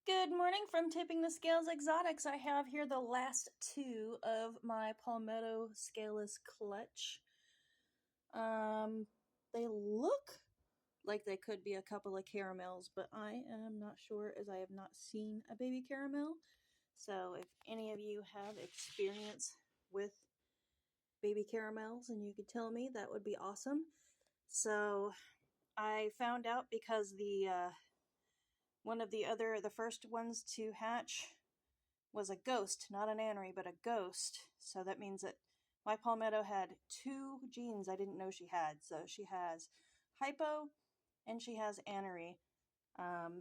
Good morning from Tipping the Scales Exotics. I have here the last two of my Palmetto Scaleless clutch. They look like they could be a couple of caramels, but I am not sure as I have not seen a baby caramel. So if any of you have experience with baby caramels and you could tell me, that would be awesome. So I found out because the first ones to hatch was a ghost, not an anery, but a ghost. So that means that my Palmetto had two genes I didn't know she had. So she has hypo and she has anery.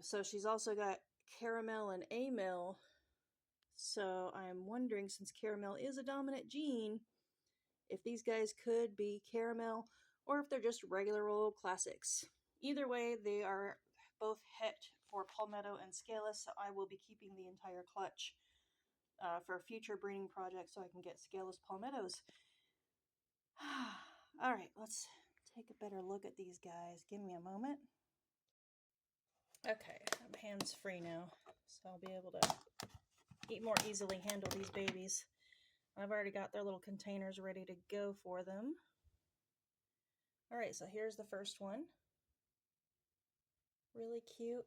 So she's also got caramel and amel. So I'm wondering, since caramel is a dominant gene, if these guys could be caramel or if they're just regular old classics. Either way, they are both het for Palmetto and Scaleless, so I will be keeping the entire clutch for a future breeding project so I can get Scaleless Palmettos. Alright, let's take a better look at these guys. Give me a moment. Okay, I'm hands-free now, so I'll be able to more easily handle these babies. I've already got their little containers ready to go for them. Alright, so here's the first one. Really cute.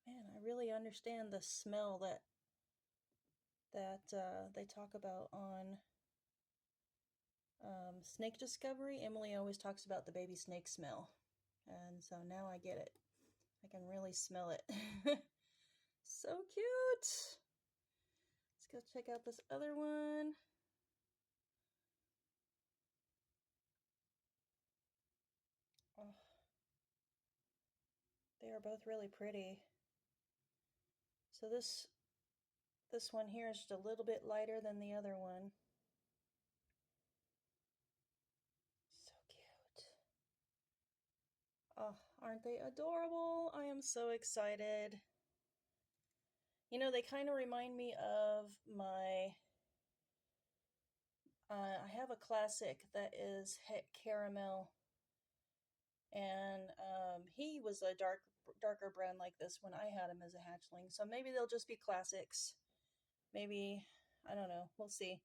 Oh, man, I really understand the smell that they talk about on snake discovery. Emily always talks about the baby snake smell, and so now I get it. I can really smell it. So cute. Let's go check out this other one. Oh, they are both really pretty. So this one here is just a little bit lighter than the other one. So cute. Oh, aren't they adorable? I am so excited. You know, they kind of remind me of my... I have a classic that is het caramel, and he was a darker brown like this when I had him as a hatchling. So maybe they'll just be classics. Maybe, I don't know. We'll see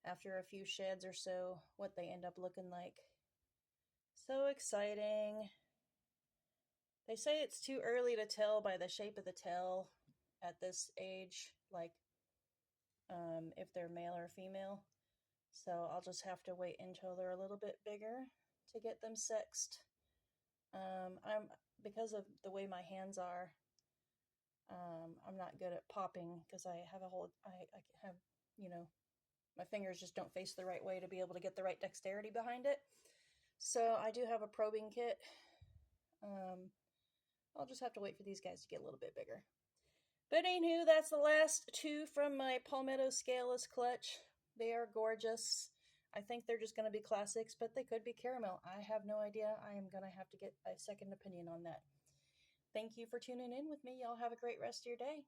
after a few sheds or so what they end up looking like. So exciting. They say it's too early to tell by the shape of the tail at this age, like if they're male or female. So I'll just have to wait until they're a little bit bigger to get them sexed. Because of the way my hands are, I'm not good at popping because I have my fingers just don't face the right way to be able to get the right dexterity behind it. So I do have a probing kit. I'll just have to wait for these guys to get a little bit bigger. But anywho, that's the last two from my Palmetto Scaleless clutch. They are gorgeous. I think they're just going to be classics, but they could be caramel. I have no idea. I am going to have to get a second opinion on that. Thank you for tuning in with me. Y'all have a great rest of your day.